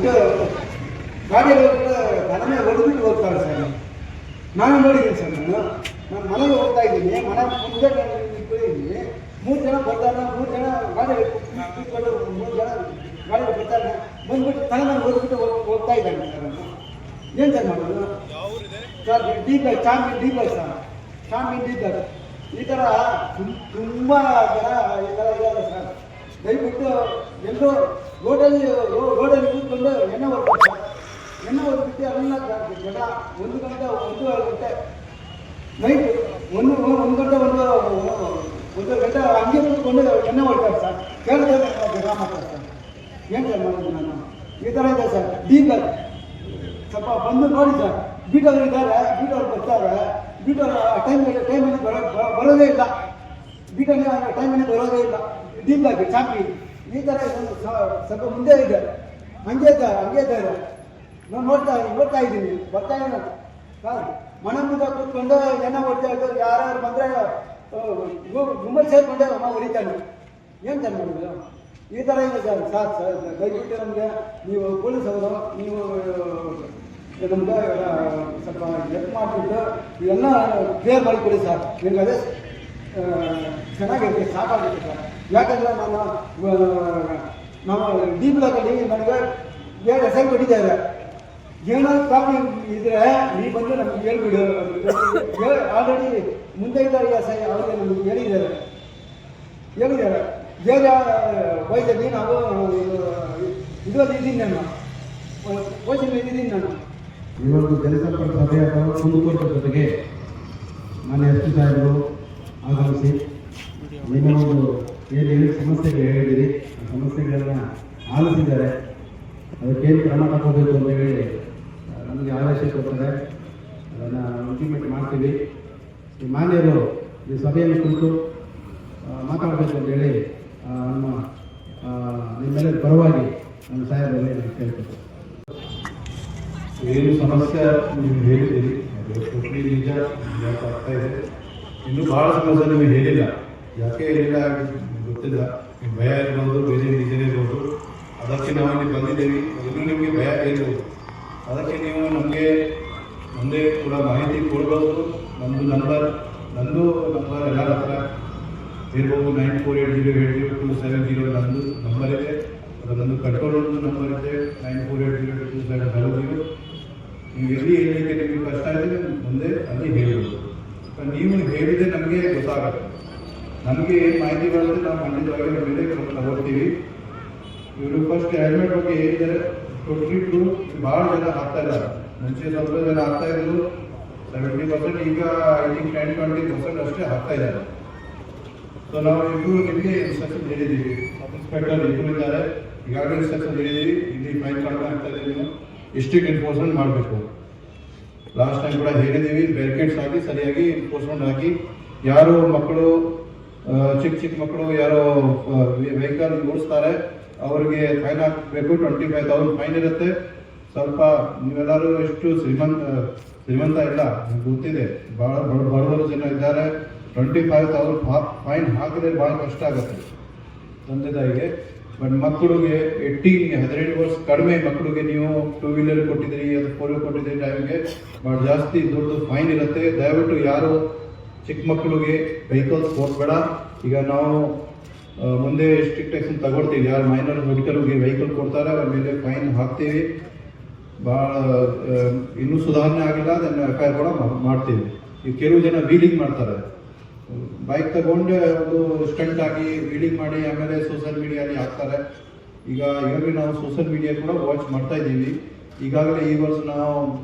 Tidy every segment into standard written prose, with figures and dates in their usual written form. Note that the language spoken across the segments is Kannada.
ಬಿಟ್ಟು ಗಾಡಿಯಲ್ಲಿ ಹೋಗ್ಬಿಟ್ಟು ತಲೆ ಮೇಲೆ ಹೊಡೆದ್ಬಿಟ್ಟು ಹೋಗ್ತಾರೆ ಸರ್. ನಾನು ನೋಡಿದ್ದೀನಿ ಸರ್. ನಾನು ಮನೆಗೆ ಹೋಗ್ತಾ ಇದ್ದೀನಿ, ಮನೆ ಮುಂದೆ ಇದ್ದೀನಿ, 3 ಜನ ಬರ್ತಾರೆ, 3 ಜನ ಗಾಡಿ ಕೂತ್ಕೊಂಡು 3 ಜನ ಗಾಡಿ ಬರ್ತಾರೆ, ಬಂದ್ಬಿಟ್ಟು ತಲೆ ಮೇಲೆ ಹೊಡೆದ್ಬಿಟ್ಟು ಹೋಗ್ತಾ ಇದ್ದಾನೆ ಸರ್. ಏನು ಸರ್ ಮಾಡೋದು ಸರ್? ಚಾಂಪಿಯನ್ ಸರ್, ಚಾಂಪಿಯನ್ ಈ ಥರ ತುಂಬ ಜನ ಈ ಥರ ಇದ್ದಾರೆ ಸರ್. ದಯವಿಟ್ಟು ಎಲ್ಲರೂ ರೋಡಲ್ಲಿ ಕೂತ್ಕೊಂಡು ಎಣ್ಣೆ ಹೊಡ್ತಾರೆ ಸರ್. ಎಣ್ಣೆ ಹೊಡೆದ್ಬಿಟ್ಟು ಎಲ್ಲ ಜನ 1 ಗಂಟೆ 1:30 ಗಂಟೆ ನೈಟ್ 1 ಗಂಟೆ 1 ಗಂಟೆ ಹಂಗೆ ಕೂತ್ಕೊಂಡು ಎಣ್ಣೆ ಹೊಡ್ತಾರೆ ಸರ್. ಕೇಳಿದ್ರೆ ಜನ ಮಾಡ್ತಾರೆ ಸರ್. ಏನು ಸರ್ ಮಾಡೋದು? ನಾನು ಈ ಥರ ಇದೆ ಸರ್. ಡೀಲರ್ ಸ್ವಲ್ಪ ಬಂದು ನೋಡಿ ಸರ್. ಬೀಟವ್ರು ಇದ್ದಾರೆ, ಬೀಟವ್ರು ಬರ್ತಾರೆ, ಬೀಟವ್ರು ಟೈಮಲ್ಲಿ ಬರೋದೇ ಇಲ್ಲ, ಬೀಟಲ್ಲಿ ಟೈಮಲ್ಲಿ ಬರೋದೇ ಇಲ್ಲ. ಡೀಲಾಗಿ ಚಾಪಿ ಈ ಥರ ಸ್ವಲ್ಪ ಮುಂದೆ ಇದೆ, ಹಂಗೆ ಇದ್ದಾರೆ. ನಾನು ನೋಡ್ತಾ ಇದ್ದೀನಿ, ಬರ್ತಾ ಇದ್ದೀನಿ ಸರ್. ಮನೆ ಮುಂದೆ ಕೂತ್ಕೊಂಡು ಎಣ್ಣೆ ಹೊಡ್ತಾ ಇದ್ದು ಯಾರು ಬಂದರೆ ಗುಮ್ಮಲ್ ಸೇರ್ಕೊಂಡೆ ಹೊಡಿತಾನೆ. ಏನು ಸರ್ ಮಾಡೋದು? ಈ ಥರ ಇದೆ ಸರ್. ದಯವಿಟ್ಟು ನಮಗೆ ನೀವು ಪೊಲೀಸ್ ಅವರು ನೀವು ನಮ್ಗೆ ಸ್ವಲ್ಪ ಹೆಲ್ಪ್ ಮಾಡಿಬಿಟ್ಟು ಇವೆಲ್ಲ ಕ್ಲಿಯರ್ ಮಾಡಿಕೊಡಿ ಸರ್. ನಿಮ್ಗೆ ಅದೇ ಚೆನ್ನಾಗಿರುತ್ತೆ, ಸಾಕಾಗುತ್ತೆ ಸರ್. ಯಾಕಂದರೆ ನಾವು ಡಿ ಬ್ಲಾಕಲ್ಲಿ ನನಗೆ 2 SI ಕೊಟ್ಟಿದ್ದಾರೆ. ಏನಾದ್ರು ಪ್ರಾಬ್ಲಮ್ ಇದ್ದರೆ ನೀವು ಬಂದು ನಮ್ಗೆ ಹೇಳ್ಬಿಡು. ಆಲ್ರೆಡಿ ಮುಂದೆ ಇದ್ದಾರೆ SI, ಅವರಿಗೆ ನಮಗೆ ಹೇಳಿದ್ದಾರೆ. ಬೇಗ ವಯಸ್ಸಲ್ಲಿ ನಾವು ಇದರಲ್ಲಿ ಇದ್ದೀನಿ, ನಾನು ವಯಸ್ಸಲ್ಲಿ ಇದ್ದೀನಿ. ನಾನು ಇವತ್ತು ಜನಸಂಪರ್ಕ ಸಭೆ ಅಥವಾ ಕುಂದುಕೊರತೆ ಜೊತೆಗೆ ಮಾನ್ಯ SP ಸಾಹೇಬರು ಆಗಮಿಸಿ ನಿಮ್ಮ ಒಂದು ಏನು ಸಮಸ್ಯೆಗಳು ಹೇಳಿದ್ದೀರಿ, ಆ ಸಮಸ್ಯೆಗಳನ್ನು ಆಲಿಸಿದ್ದಾರೆ. ಅದಕ್ಕೇನು ಕ್ರಮ ತಗೋಬೇಕು ಅಂತ ಹೇಳಿ ನಮಗೆ ಆದೇಶ ಕೊಡ್ತಾರೆ. ಅದನ್ನು ಇಂಪ್ಲಿಮೆಂಟ್ ಮಾಡ್ತೀವಿ. ಈ ಮಾನ್ಯರು ಈ ಸಭೆಯನ್ನು ಕುರಿತು ಮಾತಾಡಬೇಕು ಅಂತ ಹೇಳಿ ನಿಮ್ಮೆಲ್ಲರ ಪರವಾಗಿ ನಮ್ಮ ಸಾಹೇಬರಲ್ಲಿ ನಾನು ಕೇಳ್ತೇನೆ. ಏನು ಸಮಸ್ಯೆ ನೀವು ಹೇಳಿದ್ದೀರಿ, ಅದು ಟೋಟಲಿ ನಿಜ, ಆಗ್ತಾ ಇದೆ. ಇನ್ನೂ ಭಾಳ ಸಮಸ್ಯೆ ನಿಮಗೆ ಹೇಳಿಲ್ಲ. ಯಾಕೆ ಹೇಳಿಲ್ಲ ಗೊತ್ತಿಲ್ಲ. ಭಯ ಇರ್ಬೋದು, ಬೇರೆ ರೀತಿಯೇ ಇರ್ಬೋದು. ಅದಕ್ಕೆ ನಾವು ಇಲ್ಲಿ ಬಂದಿದ್ದೇವೆ. ಇನ್ನೂ ನಿಮಗೆ ಭಯ ಇರ್ಬೋದು. ಅದಕ್ಕೆ ನೀವು ನಮಗೆ ಮುಂದೆ ಕೂಡ ಮಾಹಿತಿ ಕೊಡ್ಬೋದು. ನಂದು ನಂಬರ್ ಎಲ್ಲರ ಹತ್ರ ಇರ್ಬೋದು. 94808270 ನಂದು ನಂಬರ್ ಇದೆ. ಅದು ನಂದು ಕಂಟ್ರೋಲ್ ನಂಬರ್ ಇದೆ, 94802700. ನೀವು ಎಲ್ಲಿ ಹೇಳಲಿಕ್ಕೆ ನಿಮಗೆ ಕಷ್ಟ ಇದೆ ಮುಂದೆ ಅಲ್ಲಿ ಹೇಳ್ಬೋದು. ನೀವು ಹೇಳಿದರೆ ನಮಗೆ ಗೊತ್ತಾಗುತ್ತೆ. ನಮಗೆ ಏನು ಮಾಹಿತಿ ಬರುತ್ತೆ ನಾವು ಖಂಡಿತವಾಗಿ ನಮ್ಮ ಮೇಲೆ ತಗೊಳ್ತೀವಿ. ಇವರು ಫಸ್ಟ್ ಹೆಲ್ಮೆಟ್ ಬಗ್ಗೆ ಹೇಳಿದ್ದಾರೆ. Totally true. ಭಾಳ ಜನ ಆಗ್ತಾ ಇದ್ದಾರೆ. ಮುಂಚೆ ಸ್ವಲ್ಪ ಜನ ಆಗ್ತಾ ಇದ್ರು 70%, ಈಗ ಐ ಥಿಂಕ್ 10-20% ಅಷ್ಟೇ ಆಗ್ತಾ ಇದ್ದಾರೆ. ಸೊ ನಾವು ಇಬ್ಬರು ನಿಮಗೆ ಇನ್ಸ್ಟ್ರಕ್ಷನ್ ಹೇಳಿದ್ದೀವಿ. ಇನ್ಸ್ಪೆಕ್ಟರ್ ಇಬ್ಬರು ಇದ್ದಾರೆ, ಈಗಾಗಲೇ ಇನ್ಸ್ಟ್ರಕ್ಷನ್ ಹೇಳಿದ್ದೀವಿ. ಇಲ್ಲಿ ಫೈನ್ ಕಡಿಮೆ ಆಗ್ತಾ ಇದೆ, ನೀವು ಸ್ಟ್ರಿಕ್ಟ್ ಎನ್ಫೋರ್ಸ್ಮೆಂಟ್ ಮಾಡಬೇಕು. ಲಾಸ್ಟ್ ಟೈಮ್ ಕೂಡ ಹೇಳಿದ್ದೀವಿ, ಬ್ಯಾರಿಕೇಡ್ಸ್ ಹಾಕಿ ಸರಿಯಾಗಿ ಎನ್ಫೋರ್ಸ್ಮೆಂಟ್ ಹಾಕಿ. ಯಾರು ಮಕ್ಕಳು ಚಿಕ್ಕ ಮಕ್ಕಳು ಯಾರೋ ವೆಹಿಕಲ್ ಓಡಿಸ್ತಾರೆ ಅವರಿಗೆ ಫೈನ್ ಹಾಕಬೇಕು. 25,000 ಫೈನ್ ಇರುತ್ತೆ. ಸ್ವಲ್ಪ ನೀವೆಲ್ಲರೂ ಎಷ್ಟು ಶ್ರೀಮಂತ ಇಲ್ಲ ನಿಮ್ಗೆ ಗೊತ್ತಿದೆ. ಭಾಳ ಬಡವರು ಜನ ಇದ್ದಾರೆ. 25,000 ಫೈನ್ ಹಾಕಿದ್ರೆ ಭಾಳ ಕಷ್ಟ ಆಗುತ್ತೆ ತಂದೆ ತಾಯಿಗೆ. ಬಟ್ ಮಕ್ಕಳಿಗೆ 18 ವರ್ಷ ಕಡಿಮೆ ಮಕ್ಕಳಿಗೆ ನೀವು 2 ವೀಲರ್ ಕೊಟ್ಟಿದ್ದೀರಿ, ಅದು 4 ವೀಲರ್ ಕೊಟ್ಟಿದ್ದೀರಿ ಟೈಮ್ಗೆ ಭಾಳ ಜಾಸ್ತಿ ದೊಡ್ಡ ಫೈನ್ ಇರುತ್ತೆ. ದಯವಿಟ್ಟು ಯಾರು ಚಿಕ್ಕ ಮಕ್ಕಳಿಗೆ ವೆಹಿಕಲ್ಸ್ ಕೊಡಬೇಡ. ಈಗ ನಾವು ಮುಂದೆ ಸ್ಟ್ರಿಕ್ಟ್ ಆಕ್ಷನ್ ತಗೊಳ್ತೀವಿ. ಯಾರು ಮೈನರ್ ವೆಹಿಕಲ್ ಕೊಡ್ತಾರೆ ಅವ್ರ ಮೇಲೆ ಫೈನ್ ಹಾಕ್ತೀವಿ. ಭಾಳ ಇನ್ನೂ ಸುಧಾರಣೆ ಆಗಿಲ್ಲ, ಅದನ್ನು FIR ಕೂಡ ಮಾಡ್ತೀವಿ. ಈಗ ಕೆಲವು ಜನ ವೀಲಿಂಗ್ ಮಾಡ್ತಾರೆ, ಬೈಕ್ ತಗೊಂಡು ಒಂದು ಸ್ಟಂಟ್ ಆಗಿ ವೀಲಿಂಗ್ ಮಾಡಿ ಆಮೇಲೆ ಸೋಷಿಯಲ್ ಮೀಡಿಯಲ್ಲಿ ಹಾಕ್ತಾರೆ. ಈಗಾಗಲೇ ನಾವು ಸೋಷಿಯಲ್ ಮೀಡಿಯಾ ಕೂಡ ವಾಚ್ ಮಾಡ್ತಾ ಇದ್ದೀವಿ. ಈಗಾಗಲೇ ಈ ವರ್ಷ ನಾವು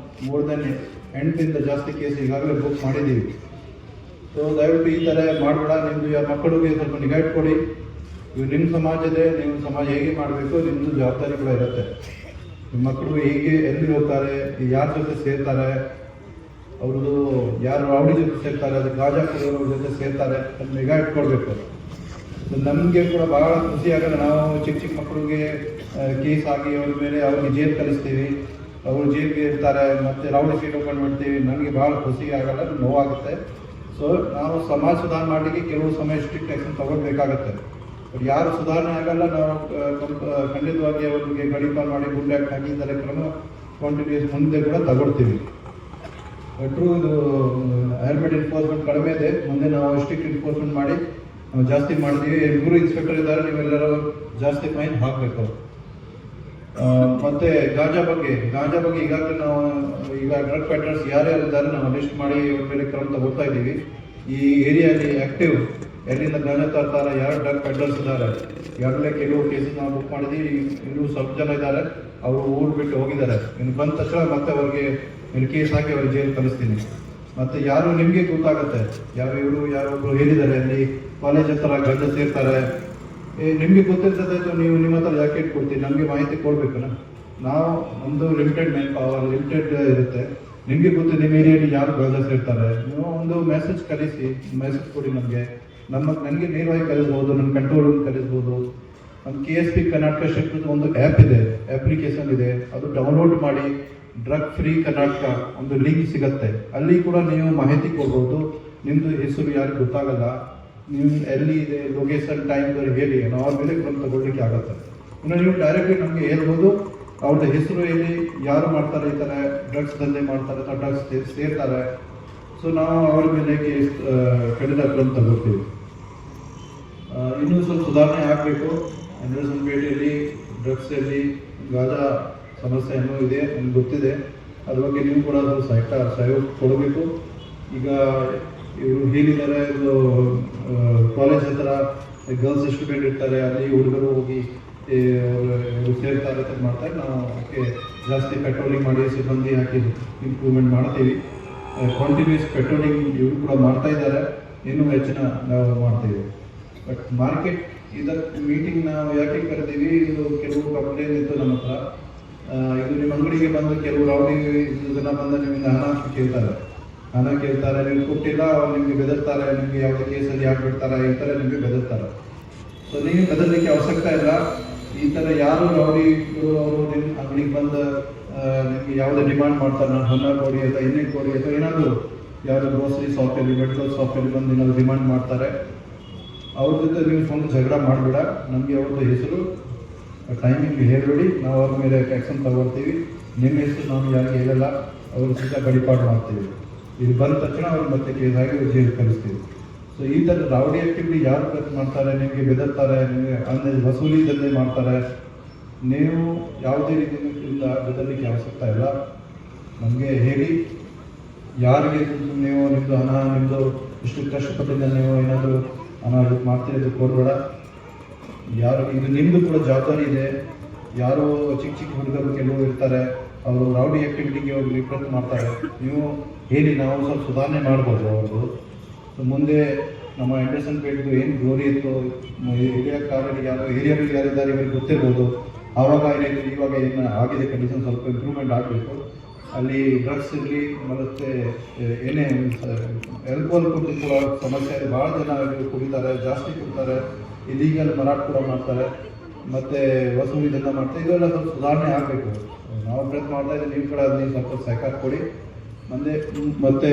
ಮೋರ್ ದೆನ್ 8 ಜಾಸ್ತಿ ಕೇಸ್ ಈಗಾಗಲೇ ಬುಕ್ ಮಾಡಿದ್ದೀವಿ. ಸೊ ದಯವಿಟ್ಟು ಈ ಥರ ಮಾಡಬೇಡ. ನಿಮ್ಮದು ಯಾರ ಮಕ್ಕಳಿಗೆ ಸ್ವಲ್ಪ ನಿಗಾ ಇಟ್ಕೊಡಿ. ಇವು ನಿಮ್ಮ ಸಮಾಜ ಇದೆ, ನಿಮ್ಮ ಸಮಾಜ ಹೇಗೆ ಮಾಡಬೇಕು ನಿಮ್ಮದು ಜವಾಬ್ದಾರಿ ಕೂಡ ಇರುತ್ತೆ. ನಿಮ್ಮ ಮಕ್ಕಳು ಹೇಗೆ ಎಲ್ಲಿ ಹೋಗ್ತಾರೆ, ಯಾರ ಜೊತೆ ಸೇರ್ತಾರೆ, ಅವ್ರದ್ದು ಯಾರು ರೌಡಿ ಜೊತೆ ಸೇರ್ತಾರೆ, ಅದು ಗಾಜಾ ಕೊಡೋರ ಜೊತೆ ಸೇರ್ತಾರೆ, ಅದನ್ನ ನಿಗಾ ಇಟ್ಕೊಳ್ಬೇಕು. ನಮಗೆ ಕೂಡ ಭಾಳ ಖುಷಿ ಆಗಲ್ಲ. ನಾವು ಚಿಕ್ಕ ಮಕ್ಕಳಿಗೆ ಕೇಸ್ ಆಗಿ ಅವ್ರ ಮೇಲೆ ಅವ್ರಿಗೆ ಜೈಲು ಕಲಿಸ್ತೀವಿ, ಅವರು ಜೈಲಿಗೆ ಇರ್ತಾರೆ, ಮತ್ತು ರೌಡಿ ಸೀಟ್ ಓಪನ್ ಮಾಡ್ತೀವಿ. ನನಗೆ ಭಾಳ ಖುಷಿ ಆಗಲ್ಲ, ನೋವಾಗುತ್ತೆ. ಸೊ ನಾವು ಸಮಾಜ ಸುಧಾರಣೆ ಮಾಡಲಿಕ್ಕೆ ಕೆಲವು ಸಮಯ ಸ್ಟ್ರಿಕ್ಟ್ ಆ್ಯಕ್ಷನ್ ತಗೊಳ್ಬೇಕಾಗತ್ತೆ. ಬಟ್ ಯಾರು ಸುಧಾರಣೆ ಆಗಲ್ಲ, ನಾವು ಖಂಡಿತವಾಗಿ ಅವರಿಗೆ ಗಡೀಪಾರು ಮಾಡಿ ಗುಂಡೆ ಹಾಕಿ ಈ ಥರ ಕ್ರಮ ಕಾಂಟಿನ್ಯೂಸ್ ಮುಂದೆ ಕೂಡ ತಗೊಳ್ತೀವಿ. ಒಟ್ಟರು ಇದು ಹೆಲ್ಮೆಟ್ ಎನ್ಫೋರ್ಸ್ಮೆಂಟ್ ಕಡಿಮೆ ಇದೆ, ಮುಂದೆ ನಾವು ಸ್ಟ್ರಿಕ್ಟ್ ಎನ್ಫೋರ್ಸ್ಮೆಂಟ್ ಮಾಡಿ ನಾವು ಜಾಸ್ತಿ ಮಾಡಿದ್ದೀವಿ. 3 ಇನ್ಸ್ಪೆಕ್ಟರ್ ಇದ್ದಾರೆ, ನೀವೆಲ್ಲರೂ ಜಾಸ್ತಿ ಫೈನ್ ಹಾಕಬೇಕು. ಮತ್ತೆ ಗಾಂಜಾ ಬಗ್ಗೆ ಈಗಾಗಲೇ ನಾವು ಈಗ ಡ್ರಗ್ ಪೆಡ್ಲರ್ಸ್ ಯಾರ್ಯಾರು ಇದ್ದಾರೆ ನಾವು ಲಿಸ್ಟ್ ಮಾಡಿ ಅವ್ರ ಮೇಲೆ ಕ್ರಮ ತಗೋತಾ ಇದ್ದೀವಿ. ಈ ಏರಿಯಾದಲ್ಲಿ ಆಕ್ಟಿವ್ ಎಲ್ಲಿಂದ ಗಾಂಜಾ ತರ್ತಾರೆ, ಯಾರು ಡ್ರಗ್ ಪೆಡ್ಲರ್ಸ್ ಇದ್ದಾರೆ, ಈಗಾಗಲೇ ಕೆಲವು ಕೇಸಸ್ ನಾವು ಬುಕ್ ಮಾಡಿದ್ದೀವಿ. ಇನ್ನೂ ಸ್ವಲ್ಪ ಜನ ಇದ್ದಾರೆ, ಅವರು ಊರು ಬಿಟ್ಟು ಹೋಗಿದ್ದಾರೆ. ಇನ್ನು ಬಂದ ತಕ್ಷಣ ಮತ್ತೆ ಅವ್ರಿಗೆ ಕೇಸ್ ಹಾಕಿ ಅವ್ರಿಗೆ ಜೈಲು ಕಳಿಸ್ತೀನಿ. ಮತ್ತೆ ಯಾರು ನಿಮಗೆ ಗೊತ್ತಾಗುತ್ತೆ, ಯಾರೊಬ್ರು ಹೇಳಿದ್ದಾರೆ ಅಲ್ಲಿ ಕಾಲೇಜ್ ಹತ್ರ ಗಂಜ ಸೇರ್ತಾರೆ, ನಿಮಗೆ ಗೊತ್ತಿರ್ತದೆ, ನೀವು ನಿಮ್ಮ ಹತ್ರ ಯಾಕೆ ಕೊಡ್ತೀವಿ, ನಮಗೆ ಮಾಹಿತಿ ಕೊಡ್ಬೇಕಲ್ಲ. ನಾವು ನಮ್ಮದು ಲಿಮಿಟೆಡ್ ಮ್ಯಾನ್ ಪವರ್ ಲಿಮಿಟೆಡ್ ಇರುತ್ತೆ. ನಿಮಗೆ ಗೊತ್ತು ನಿಮ್ಮ ಏರಿಯಾದಲ್ಲಿ ಯಾರು ಗಂಜ ಸೇರ್ತಾರೆ, ನೀವು ಒಂದು ಮೆಸೇಜ್ ಕಳಿಸಿ, ಮೆಸೇಜ್ ಕೊಡಿ ನನಗೆ ನೇರವಾಗಿ ಕಳಿಸ್ಬೋದು, ನನ್ನ ಕಂಟ್ರೋಲ್ ರೂಮ್ ಕಳಿಸ್ಬೋದು. ನಮ್ಮ KSP ಕರ್ನಾಟಕ ಶಿಫ್ಟ್ ಒಂದು ಆ್ಯಪ್ ಇದೆ, ಅಪ್ಲಿಕೇಶನ್ ಇದೆ, ಅದು ಡೌನ್ಲೋಡ್ ಮಾಡಿ ಡ್ರಗ್ ಫ್ರೀ ಕರ್ನಾಟಕ ಒಂದು ಲಿಂಕ್ ಸಿಗುತ್ತೆ, ಅಲ್ಲಿ ಕೂಡ ನೀವು ಮಾಹಿತಿ ಕೊಡ್ಬೋದು. ನಿಮ್ಮದು ಹೆಸರು ಯಾರಿಗೆ ಗೊತ್ತಾಗಲ್ಲ, ನೀವು ಎಲ್ಲಿ ಇದೆ ಲೊಕೇಶನ್ ಟೈಮ್ ಹೇಳಿ, ನಾವು ಅವ್ರ ಮೇಲೆ ಕ್ರಮ ತಗೊಳ್ಳಿಕ್ಕೆ ಆಗುತ್ತೆ. ಇನ್ನು ನೀವು ಡೈರೆಕ್ಟ್ಲಿ ನಮಗೆ ಹೇಳ್ಬೋದು ಅವ್ರದ್ದು ಹೆಸರು ಎಲ್ಲಿ, ಯಾರು ಮಾಡ್ತಾರೆ, ಈ ಥರ ಡ್ರಗ್ಸ್ ದಂಧೆ ಮಾಡ್ತಾರೆ ಅಥವಾ ಡ್ರಗ್ಸ್ ಸೇರ್ತಾರೆ. ಸೊ ನಾವು ಅವ್ರ ಮೇಲೆ ಖಂಡಿತ ಕ್ರಮ ತಗೊಳ್ತೀವಿ. ಇನ್ನೂ ಸ್ವಲ್ಪ ಸುಧಾರಣೆ ಆಗಬೇಕು. ಅಂಡರ್ಸನ್ಪೇಟೆಯಲ್ಲಿ ಡ್ರಗ್ಸಲ್ಲಿ ಗಾಂಜಾ ಸಮಸ್ಯೆ ಏನೋ ಇದೆ, ನಮ್ಗೆ ಗೊತ್ತಿದೆ. ಅದ್ರ ಬಗ್ಗೆ ನೀವು ಕೂಡ ಅದು ಸಹಯೋಗ ಕೊಡಬೇಕು. ಈಗ ಇವರು ಹೇಳಿದ್ದಾರೆ, ಇದು ಕಾಲೇಜ್ ಹತ್ರ ಗರ್ಲ್ಸ್ ಸ್ಟೂಡೆಂಟ್ ಇರ್ತಾರೆ, ಅಲ್ಲಿ ಹುಡುಗರು ಹೋಗಿ ಇವರು ಸೇರ್ತಾರೆ ಅಂತ ಮಾಡ್ತಾರೆ. ನಾವು ಅದಕ್ಕೆ ಜಾಸ್ತಿ ಪೆಟ್ರೋಲಿಂಗ್ ಮಾಡಿ ಸಿಬ್ಬಂದಿ ಹಾಕಿ ಇಂಪ್ರೂವ್ಮೆಂಟ್ ಮಾಡ್ತೀವಿ. ಕಾಂಟಿನ್ಯೂಸ್ ಪೆಟ್ರೋಲಿಂಗ್ ಇವರು ಕೂಡ ಮಾಡ್ತಾ ಇದ್ದಾರೆ, ಇನ್ನೂ ಹೆಚ್ಚಿನ ನಾವು ಮಾಡ್ತೀವಿ. ಬಟ್ ಮಾರ್ಕೆಟ್ ಇದಕ್ಕೆ ಮೀಟಿಂಗ್ ನಾವು ಯಾಕೆ ಕರಿತೀವಿ, ಇದು ಕೆಲವು ಕಂಪ್ಲೇಂಟ್ ಇತ್ತು ನಮ್ಮ ಹತ್ರ. ಇದು ನಿಮ್ಮ ಅಂಗಡಿಗೆ ಬಂದು ಕೆಲವು ರೌಡಿ ಜನ ಬಂದ ನಿಮ್ಮಿಂದ ಹಣ ಕೇಳ್ತಾರೆ, ನೀವು ಕೊಟ್ಟಿಲ್ಲ, ಅವ್ರು ನಿಮಗೆ ಬೆದರ್ತಾರೆ, ನಿಮಗೆ ಯಾವುದೇ ಕೇಸಲ್ಲಿ ಯಾಕೆ ಬಿಡ್ತಾರೆ, ಈ ಥರ ನಿಮಗೆ ಬೆದರ್ತಾರೆ. ಸೊ ನೀವು ಬೆದರ್ಲಿಕ್ಕೆ ಅವಶ್ಯಕತೆ ಇಲ್ಲ. ಈ ಥರ ಯಾರು ರೌಡಿಗಳು ಅವರು ನಿಮ್ಮ ಅಂಗಡಿಗೆ ಬಂದು ನಿಮಗೆ ಯಾವುದೇ ಡಿಮಾಂಡ್ ಮಾಡ್ತಾರೆ, ನಾನು ಹಣ ಕೊಡಿ ಅಥವಾ ಎಣ್ಣೆ ಕೊಡಿ ಅಥವಾ ಏನಾದರೂ ಯಾವುದೋ ಗ್ರೋಸರಿ ಶಾಪಲ್ಲಿ ಮೆಡಿಕಲ್ ಶಾಪಲ್ಲಿ ಬಂದು ಏನಾದರೂ ಡಿಮಾಂಡ್ ಮಾಡ್ತಾರೆ, ಅವ್ರ ಜೊತೆ ನೀವು ಸ್ವಂತ ಜಗಳ ಮಾಡಬೇಡ. ನಮಗೆ ಅವ್ರದ್ದು ಹೆಸರು ಟೈಮಿಂಗ್ ಹೇಳ್ಬೇಡಿ, ನಾವು ಅವ್ರ ಮೇಲೆ ಆ್ಯಕ್ಷನ್ ತಗೊಳ್ತೀವಿ. ನಿಮ್ಮ ಹೆಸರು ನಾವು ಯಾರಿಗೆ ಹೇಳಲ್ಲ, ಅವ್ರ ಸಹಿತ ಗಡಿಪಾಡು ಮಾಡ್ತೀವಿ. ಇದು ಬಂದ ತಕ್ಷಣ ಅವ್ರು ಮತ್ತೆ ಕೇಸ್ ಆಗಿ ಜೈಲು ಕಳಿಸ್ತೀವಿ. ಸೊ ಈ ಥರ ರೌಡಿ ಆ್ಯಕ್ಟಿವಿಟಿ ಯಾರು ಪ್ರಯತ್ನ ಮಾಡ್ತಾರೆ, ನಿಮಗೆ ಬೆದರ್ತಾರೆ, ನಿಮಗೆ ಅಂದರೆ ವಸೂಲಿ ದಂಧೆ ಮಾಡ್ತಾರೆ, ನೀವು ಯಾವುದೇ ರೀತಿಯಿಂದ ಬೆದರಲಿಕ್ಕೆ ಅವಶ್ಯಕತೆ ಇಲ್ಲ. ನಮಗೆ ಹೇಳಿ, ಯಾರಿಗೆ ನೀವು ನಿಮ್ಮದು ಹಣ, ನಿಮ್ಮದು ಇಷ್ಟು ಕಷ್ಟಪಟ್ಟಿದ್ದ ನೀವು ಏನಾದರೂ ಹಣ ಮಾಡ್ತಿರೋದು ಕೊಡಬೇಡ. ಯಾರು ಇದು ನಿಮ್ಮದು ಕೂಡ ಜವಾಬ್ದಾರಿ ಇದೆ. ಯಾರು ಚಿಕ್ಕ ಹುಡುಗರು ಕೆಲವು ಇರ್ತಾರೆ, ಅವರು ರೌಡಿ ಆ್ಯಕ್ಟಿವಿಟಿಗೆ ಹೋಗಿ ಪ್ರಯತ್ನ ಮಾಡ್ತಾರೆ, ನೀವು ಹೇಳಿ, ನಾವು ಸ್ವಲ್ಪ ಸುಧಾರಣೆ ಮಾಡ್ಬೋದು ಅವ್ರದ್ದು. ಸೊ ಮುಂದೆ ನಮ್ಮ ಅಂಡರ್ಸನ್ಪೇಟ್ದು ಏನು ಗ್ಲೋರಿ ಇತ್ತು, ಏರಿಯಾ ಕಾರಲ್ಲಿ ಏರಿಯಾಗಳು ಯಾರಿದ್ದಾರೆ ಇವರಿಗೆ ಗೊತ್ತಿರ್ಬೋದು. ಆವಾಗ ಏನಾಯಿತು, ಇವಾಗ ಏನು ಆಗಿದೆ ಕಂಡೀಷನ್ ಸ್ವಲ್ಪ ಇಂಪ್ರೂವ್ಮೆಂಟ್ ಆಗಬೇಕು. ಅಲ್ಲಿ ಡ್ರಗ್ಸ್ ಇರಲಿ ಮತ್ತು ಏನೇ ಆಲ್ಕೋಹಾಲ್ ಕುಡಿದು ಕೂಡ ಸಮಸ್ಯೆ ಇದೆ. ಭಾಳ ಜನ ಕುಡಿತಾರೆ, ಜಾಸ್ತಿ ಕುಡಿತಾರೆ, ಇಲೀಗಲ್ ಮಾರಾಟ ಕೂಡ ಮಾಡ್ತಾರೆ, ಮತ್ತು ವಸೂಲಿ ದಂಧ ಮಾಡ್ತಾರೆ. ಇದೆಲ್ಲ ಸ್ವಲ್ಪ ಸುಧಾರಣೆ ಆಗಬೇಕು. ನಾವು ಪ್ರಯತ್ನ ಮಾಡ್ತಾ ಇದ್ದೀವಿ, ನೀವು ಕೂಡ ಅದನ್ನ ಸ್ವಲ್ಪ ಸಹಕಾರ ಕೊಡಿ. ಮತ್ತು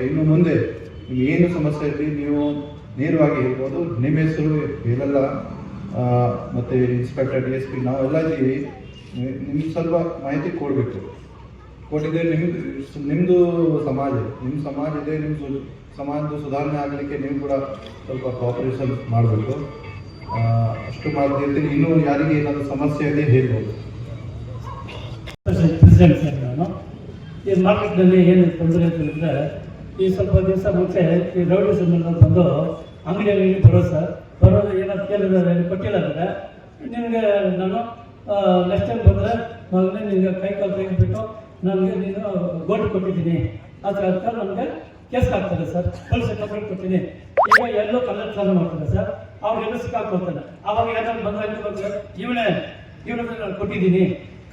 ಇನ್ನು ಮುಂದೆ ಏನು ಸಮಸ್ಯೆ ಇರಲಿ ನೀವು ನೇರವಾಗಿ ಹೇಳ್ಬೋದು. ನಿಮ್ಮ ಹೆಸರು ಹೇಳಲ್ಲ, ಮತ್ತು ಇನ್ಸ್ಪೆಕ್ಟರ್ DSP ನಾವೆಲ್ಲ ಇದ್ದೀವಿ. ನಿಮ್ಗೆ ಸ್ವಲ್ಪ ಮಾಹಿತಿ ಕೊಡಬೇಕು. ಕೊಟ್ಟಿದ್ದೆ ನಿಮ್ಮದು ಸಮಾಜ ಇದೆ, ನಿಮ್ಮ ಸಮಾಜದ ಸುಧಾರಣೆ ಆಗಲಿಕ್ಕೆ ನೀವು ಕೂಡ ಸ್ವಲ್ಪ ಕೋಆಪರೇಷನ್ ಮಾಡಬೇಕು. ಅಷ್ಟು ಮಾಡ್ತಿರ್ತೀನಿ. ಇನ್ನೂ ಯಾರಿಗೆ ಏನಾದರೂ ಸಮಸ್ಯೆ ಇದೆ ಹೇಳ್ಬೋದು. ಪ್ರೆಸಿಡೆಂಟ್ ಸರ್, ನಾನು ಈ ಮಾರ್ಕೆಟ್ನಲ್ಲಿ ಏನು ತೊಂದರೆ ಅಂತಂದರೆ, ಈ ಸ್ವಲ್ಪ ದಿವಸ ಮುಂಚೆ ಈ ರೌಡಿ ಸಂದರ್ಭದಲ್ಲಿ ಬಂದು ಅಂಗಡಿಯಲ್ಲಿ ಬರೋದು ಏನಾದ್ರು ಕೇಳಿದ್ರೆ ಕೊಟ್ಟಿಲ್ಲ ಅಂದರೆ, ನಿನಗೆ ನಾನು ನೆಕ್ಸ್ಟ್ ಟೈಮ್ ಬಂದರೆ ಮಗನೇ ನಿನಗೆ ಕೈ ಕಾಲು ತೆಗೆದುಬಿಟ್ಟು ನನಗೆ ನೀನು ಗೋಲ್ಡ್ ಕೊಟ್ಟಿದ್ದೀನಿ ಅಂತ ನನಗೆ ಕೇಸ್ ಹಾಕ್ತಾರೆ ಸರ್. ಪೊಲೀಸ್ ಕಂಪ್ಲೇಂಟ್ ಕೊಡ್ತೀನಿ. ಈಗ ಎಲ್ಲೋ ಕಳ್ಳತನ ಮಾಡ್ತಾರೆ ಸರ್, ಅವ್ರಿಗೆಲ್ಲ ಸಿಕ್ಕಾಕೊಳ್ತಾನೆ. ಆವಾಗ ಏನಾದ್ರು ಬಂದರೆ ಇವನೇ ನಾನು ಕೊಟ್ಟಿದ್ದೀನಿ,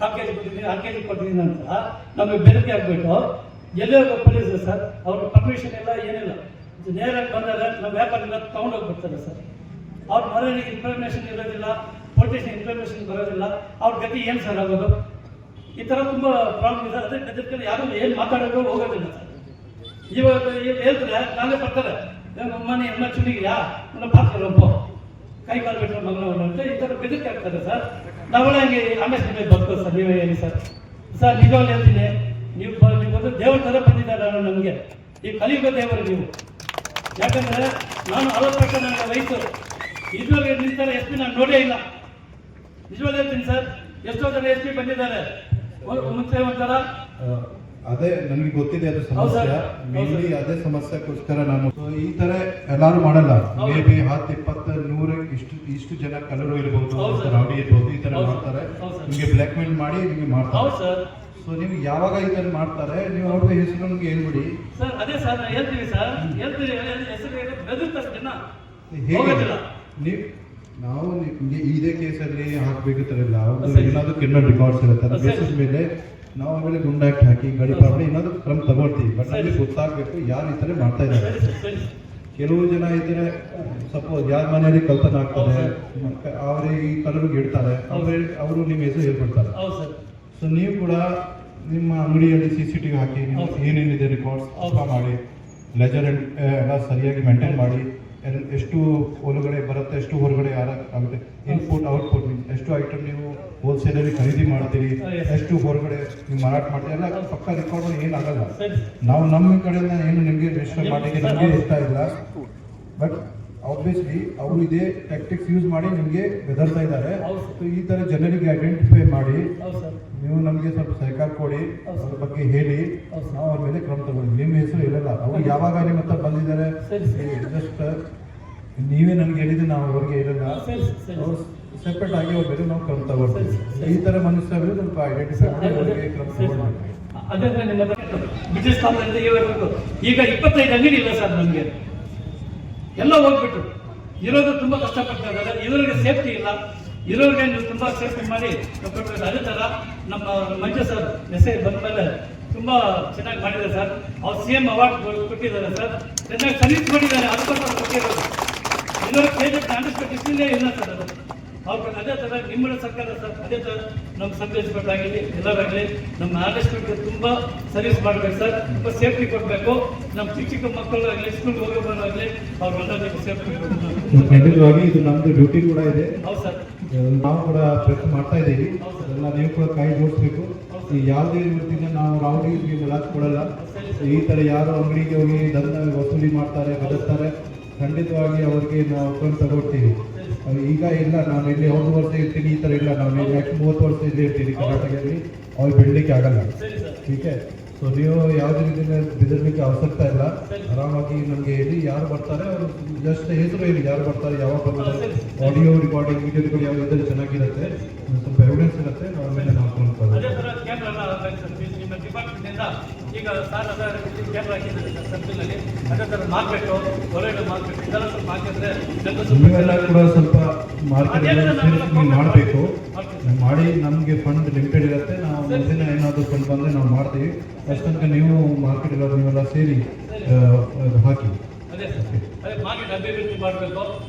4 kg ಕೊಟ್ಟಿದ್ದೀನಿ, 6 kg ಕೊಟ್ಟಿದ್ದೀನಿ ಅಂತ ನಮಗೆ ಬೆದರಿಕೆ ಆಗಿಬಿಟ್ಟು ಎಲ್ಲೇ ಪೊಲೀಸ್ ಸರ್, ಅವ್ರ ಪರ್ಮಿಷನ್ ಎಲ್ಲ ಏನಿಲ್ಲ, ನೇರಾಗಿ ಬಂದರೆ ನಾವು ವ್ಯಾಪಾರದಿಂದ ತೊಗೊಂಡೋಗ್ಬಿಡ್ತಾರೆ ಸರ್. ಅವ್ರ ಮನೆಯಲ್ಲಿ ಇನ್ಫಾರ್ಮೇಷನ್ ಇರೋದಿಲ್ಲ, ಪೊಲೀಸ್ ಇನ್ಫಾರ್ಮೇಷನ್ ಬರೋದಿಲ್ಲ, ಅವ್ರ ಗತಿ ಏನು ಸರ್ ಆಗೋದು? ಈ ಥರ ತುಂಬ ಪ್ರಾಬ್ಲಮ್ ಇದೆ. ಅದೇ ಬೆದರಿಕೆ ಯಾರು ಏನು ಮಾತಾಡೋದು ಹೋಗೋದಿಲ್ಲ ಸರ್. ಇವಾಗ ಹೇಳಿದ್ರೆ ನಾಳೆ ಬರ್ತಾರೆ, ಮನೆ ಎಲ್ಲ ಚುನಿಗಿಯಾ ನನ್ನ ಪಾತ್ರ ಒಬ್ಬ ಕೈ ಕಾಲು ಬಿಟ್ಟರೆ ಮಗನ ಅಂತ ಈ ಥರ ಬೆದರಿಕೆ ಆಗ್ತದೆ ಸರ್. ನಾವೆಲ್ಲ ಹಂಗೆ ಆಮೇಲೆ ಮೇಲೆ ಬರ್ತೀವಿ ಸರ್. ನೀವೇ ಹೇಳಿ ಸರ್. ಸರ್ ನಿಜವಾಗ್ಲೂ ಹೇಳ್ತೀನಿ, ನೀವು ಬಂದು ದೇವ್ರ ಥರ ಬಂದಿದ್ದಾರೆ ನಮಗೆ. ಈ ಕಲಿಯುಗ ದೇವರು ನೀವು. ಯಾಕಂದರೆ ನಾನು 60 ವರ್ಷ ನನಗೆ ವಯಸ್ಸು. ಇದುವರೆಗೆ ನಿಂತರ SP ನಾನು ನೋಡೇ ಇಲ್ಲ. ನಿಜವಾಗ್ಲೂ ಹೇಳ್ತೀನಿ ಸರ್. ಎಷ್ಟೋ ಜನ SP ಬಂದಿದ್ದಾರೆ. ಮುಂಚೆ ಒಂಥರ ಅದೇ ನನಗೆ ಗೊತ್ತಿದೆ ಅದು ಹೌದು ಸಮಸ್ಯೆ. ಸರ್. ಮೇನ್ಲಿ ಅದೇ ಸಮಸ್ಯೆಗೋಸ್ಕರ ನಾನು So, ಈ ತರ ಎಲ್ಲಾರು ಮಾಡಲ್ಲ. ಹೌದು. ಮೇ ಬಿ 10, 20, 100 ಇಷ್ಟು ಜನ ಕಲರು ಇರ್ಬೋದು, ಹೌದು ಸರ್. ರೌಡಿ ಇರ್ಬೋದು, ಈ ತರ ಹೌದು. ಮಾಡ್ತಾರೆ. ಹೌದು ಸರ್. ನಿಮಗೆ ಬ್ಲ್ಯಾಕ್ ಮೇಲ್ ಮಾಡಿ ನಿಮಗೆ ಹೌದು ಮಾಡ್ತಾರೆ. ಸರ್. ಸೊ ನೀವು ಯಾವಾಗ ಈ ತರ ಮಾಡ್ತಾರೆ, ನೀವು ಅವ್ರ ಹೆಸರು ನಮ್ಗೆ ಹೇಳ್ಬಿಡಿ. ಸರ್ ಅದೇ ಸರ್ ನಾನು ಹೇಳ್ತೀವಿ ಸರ್. ಹೇಳ್ತೀವಿ ಹೆಸರು ಬೆದರ್ತಾರೆ ಜನ. ಹೇಗೆ ಹೋಗೋದಿಲ್ಲ. ನೀವು ನಾವು ನಿಮ್ಗೆ ಇದೇ ಕೇಸಲ್ಲಿ ಹಾಕ್ಬೇಕು ತರಲ್ಲ. ಸರಿ. ಏನಾದ್ರು ಕ್ರಿಮಿನಲ್ ರೆಕಾರ್ಡ್ಸ್ ಇರುತ್ತೆ, ಅದ್ರ ಸರಿ. ಬೇಸಿಸ್ ಮೇಲೆ ನಾವು ಆಮೇಲೆ ಗುಂಡ್ ಆಕ್ಟ್ ಹಾಕಿ ಗಾಡಿ ಪ್ರಾಬ್ಲಮ್ ಏನಾದ್ರು ಕ್ರಮ ತಗೊಳ್ತೀವಿ. ಬಟ್ ಸರಿ. ನಮಗೆ ಗೊತ್ತಾಗಬೇಕು ಯಾರು ಈ ತರ ಮಾಡ್ತಾ ಇದ್ದಾರೆ. ಸರಿ ಸರ್, ಸರಿ. ಕೆಲವು ಜನ ಇದ್ರೆ ಸಪೋಸ್ ಯಾರ ಮನೆಯಲ್ಲಿ ಕಳ್ತನ ಆಗ್ತಾರೆ, ಹೌದು ಅವ್ರಿಗೆ ಈ ಕಲರ್ಗೆ ಇಡ್ತಾರೆ, ಅವರು ನಿಮ್ಮ ಹೆಸರು ಹೇಳ್ಬಿಡ್ತಾರೆ. ಹೌದು ಸರ್. ಸೊ ನೀವು ಕೂಡ ನಿಮ್ಮ ಅಂಗಡಿಯಲ್ಲಿ CCTV ಹಾಕಿ, ನಿಮ್ಮ ಹೌದು. ಏನೇನಿದೆ ರೆಕಾರ್ಡ್ಸ್ ಹೌದು. ಮಾಡಿ, ಲೆಜರ್ ಎಲ್ಲ ಸರಿಯಾಗಿ ಮೇಂಟೈನ್ ಮಾಡಿ, ಎಷ್ಟು ಒಳಗಡೆ ಬರುತ್ತೆ, ಎಷ್ಟು ಹೊರಗಡೆ ಆಗುತ್ತೆ, ಇನ್ಪುಟ್ ಔಟ್ಪುಟ್, ಎಷ್ಟು ಐಟಮ್ ನೀವು ಹೋಲ್ಸೇಲಲ್ಲಿ ಖರೀದಿ ಮಾಡ್ತೀರಿ, Yes. ಎಷ್ಟು ಹೊರಗಡೆ ನೀವು ಮಾರಾಟ ಮಾಡ್ತೀರಿ, ಎಲ್ಲ ಪಕ್ಕ ರೆಕಾರ್ಡ್ ಏನಾಗಲ್ಲ. ಸರಿ. ನಾವು ನಮ್ಮ ಕಡೆಯಿಂದ ಏನು ನಿಮಗೆ ರಿಜಿಸ್ಟರ್ ಮಾಡಲಿಕ್ಕೆ ನಮಗೆ ಇಷ್ಟ ಇಲ್ಲ. ಬಟ್ ಆಬ್ವಿಯಸ್ಲಿ ಅವರು ಇದೇ ಟ್ಯಾಕ್ಟಿಕ್ಸ್ ಯೂಸ್ ಮಾಡಿ ನಿಮಗೆ ಬೆದರ್ತಾ ಇದ್ದಾರೆ. ಹೌದು. ಸೊ ಈ ಥರ ಜನರಿಗೆ ಐಡೆಂಟಿಫೈ ಮಾಡಿ ಹೌದು ಸರ್. ನೀವು ನಮಗೆ ಸ್ವಲ್ಪ ಸಹಕಾರ ಕೊಡಿ, ಹೌದು. ಅದ್ರ ಬಗ್ಗೆ ಹೇಳಿ, ಹೌದು. ನಾವು ಅವ್ರ ಮೇಲೆ ಕ್ರಮ ತಗೊಳ್ಳಿ. ನಿಮ್ಮ ಹೆಸರು ಇರಲ್ಲ, ಅವ್ರು ಯಾವಾಗ ನಿಮ್ಮ ಹತ್ರ ಬಂದಿದ್ದಾರೆ ಸರಿ, ಸರಿ. ಜಸ್ಟ್ ನೀವೇ ನನಗೆ ಹೇಳಿದ್ರೆ ನಾವು ಅವ್ರಿಗೆ ಇರಲ್ಲ. ಸರಿ, ಸರಿ. ಅವ್ರು ಸೆಪರೇಟ್ ಆಗಿ ಅವ್ರ ಮೇಲೆ ನಾವು ಕ್ರಮ ತಗೊಳ್ತೀವಿ. ಸರಿ, ಸರಿ. ಈ ಥರ ಮನುಷ್ಯರು ಸ್ವಲ್ಪ ಐಡೆಂಟಿಫೈ ಮಾಡಿ ಅವರಿಗೆ ಕ್ರಮ ತಗೊಳ್ಬೇಕು. ಅದೇ ನಿಮ್ಮ ಬ್ರಿಟಿಷ್ ಕಾಲದಿಂದ ಇರಬೇಕು. ಈಗ 25 ಅಂಗಡಿ ಇಲ್ಲ ಸರ್ ನಮಗೆ. ಎಲ್ಲ ಹೋಗ್ಬಿಟ್ಟು ಇರೋದು ತುಂಬ ಕಷ್ಟಪಡ್ತಾ ಇದ್ದಾರೆ. ಇರೋರಿಗೆ ಸೇಫ್ಟಿ ಇಲ್ಲ. ಇರೋರಿಗೆ ನೀವು ತುಂಬ ಸೇಫ್ಟಿ ಮಾಡಿ ಕೊಡ್ಬೇಕು. ಅದೇ ಥರ ನಮ್ಮ ಮಂಜು ಸರ್ ಮೆಸೇಜ್ ಬಂದ ಮೇಲೆ ತುಂಬ ಚೆನ್ನಾಗಿ ಮಾಡಿದ್ದಾರೆ ಸರ್. ಅವ್ರು CM ಅವಾರ್ಡ್ ಕೊಟ್ಟಿದ್ದಾರೆ ಸರ್. ಚೆನ್ನಾಗಿ ಸರ್ವಿಸ್ ಮಾಡಿದ್ದಾರೆ. ಅದಕ್ಕೋಸ್ಕರ ಕೊಟ್ಟಿರೋದು. ಇರೋರಿಗೆ ಕೇಜ್ ಅಂಡರ್ಸ್ಪೆಕ್ಟ್ ಇಷ್ಟೇ ಇಲ್ಲ ಸರ್. ಅದು ಅವ್ರು ಅದೇ ಥರ ನಿಮ್ಮ ಸರ್ಕಾರ ಸರ್, ಅದೇ ಥರ ನಮ್ಮ ಸಬ್ ಇನ್ಸ್ಪೆಕ್ಟರ್ ಆಗಲಿ ಎಲ್ಲರಾಗಲಿ ನಮ್ಮ ಆರ್ಟಿಸ್ಟ್ಗೆ ತುಂಬ ಸರ್ವಿಸ್ ಮಾಡಬೇಕು ಸರ್. ತುಂಬ ಸೇಫ್ಟಿ ಕೊಡಬೇಕು. ನಮ್ಮ ಚಿಕ್ಕ ಮಕ್ಕಳಾಗಲಿ ಸ್ಕೂಲ್ಗೆ ಹೋಗೋದಾಗಲಿ ಅವ್ರಿಗೆಲ್ಲ ಸೇಫ್ಟಿ ಕೊಡಬೇಕು. ಖಂಡಿತವಾಗಿ ಇದು ನಮ್ದು ಡ್ಯೂಟಿ ಕೂಡ ಇದೆ. ಹೌದು ಸರ್. ನಾವು ಕೂಡ ಪ್ರಯತ್ನ ಮಾಡ್ತಾ ಇದ್ದೀವಿ. ಹೌದು. ಎಲ್ಲ ನೀವು ಕೂಡ ಕೈ ಜೋಡಿಸ್ಬೇಕು. ಹೌದು. ಈ ಯಾವುದೇ ರೀತಿಯಿಂದ ನಾವು ರೌಡಿಗೆ ಮುಲಾಜ್ ಕೊಡಲ್ಲ. ಸರಿ, ಸರಿ. ಈ ಥರ ಯಾರು ಅಂಗಡಿಗೆ ಹೋಗಿ ದಂಡ ವಸೂಲಿ ಮಾಡ್ತಾರೆ, ಬೆದರ್ತಾರೆ, ಖಂಡಿತವಾಗಿ ಅವ್ರಿಗೆ ನಾವು ಕ್ರಮ ತಗೊಳ್ತೀವಿ. ಈಗ ಇಲ್ಲ, ನಾನು ಇಲ್ಲಿ 1 ವರ್ಷ ಇರ್ತೀನಿ, ಈ ಥರ ಇಲ್ಲ, ನಾವು ನೆಕ್ಸ್ಟ್ 30 ವರ್ಷ ಇಲ್ಲೇ ಇರ್ತೀನಿ ಕರ್ನಾಟಕದಲ್ಲಿ, ಅವ್ರು ಬೆಳಲಿಕ್ಕೆ ಆಗಲ್ಲ. ಸರಿ ಸರ್. ಟೀಕೆ. ಸೊ ನೀವು ಯಾವುದೇ ರೀತಿಯಿಂದ ಬೆದರ್ಲಿಕ್ಕೆ ಅವಶ್ಯಕತೆ ಇಲ್ಲ. ಸರಿ. ಆರಾಮಾಗಿ ನಮಗೆ ಹೇಳಿ ಯಾರು ಬರ್ತಾರೆ, ಅವರು ಜಸ್ಟ್ ಹೆಸರು ಹೇಳಿ ಯಾರು ಬರ್ತಾರೆ, ಯಾವಾಗ ಬರ್ತಾರೆ, ಸರಿ. ಆಡಿಯೋ ರಿಕಾರ್ಡಿಂಗ್ ವಿಡಿಯೋಗಳು ಯಾವ ಇದ್ದರೆ ಚೆನ್ನಾಗಿರುತ್ತೆ, ಸ್ವಲ್ಪ ಎವಿಡೆನ್ಸ್ ಇರುತ್ತೆ, ನಾವು ಆಮೇಲೆ ನಾವು ಅದೇ ಥರ ಕ್ಯಾಮ್ರಾ ಎಲ್ಲ ಹಾಕ್ಬೇಕು ಸರ್. ನಿಮ್ಮ ಡಿಪಾರ್ಟ್ಮೆಂಟಿಂದ ಈಗ ಸಾರ್ ಅದ ಕ್ಯಾಮ್ರಾ ಹಾಕಿದ್ದಾರೆ ಸರ್ ಸರ್ಕಲ್ನಲ್ಲಿ. ಅದೇ ಥರ ಮಾಡಬೇಕು, ಹೊರಗಡೆ ಮಾಡಬೇಕು. ಇದೆಲ್ಲ ಸ್ವಲ್ಪ ಹಾಕಿದ್ರೆ ನೀವೆಲ್ಲ ಕೂಡ ಸ್ವಲ್ಪ ಮಾರ್ಕೆಟ್ ಮಾಡಬೇಕು. ಮಾಡಿ ನಮಗೆ ಫಂಡ್ ಲಿಮಿಟೆಡ್ ಇರುತ್ತೆ. ನಾವು ಮುಂದಿನ ಏನಾದರೂ ಫಂಡ್ ಬಂದರೆ ನಾವು ಮಾಡ್ತೀವಿ. ಅಷ್ಟು ತನಕ ನೀವು ಮಾರ್ಕೆಟ್ ಎಲ್ಲ ನೀವೆಲ್ಲ ಸೇರಿ ಹಾಕಿ. ಅದೇ ಸರ್. ಅದೇ ಮಾರ್ಕೆಟ್ ಅಭಿವೃದ್ಧಿ ಮಾಡಬೇಕು.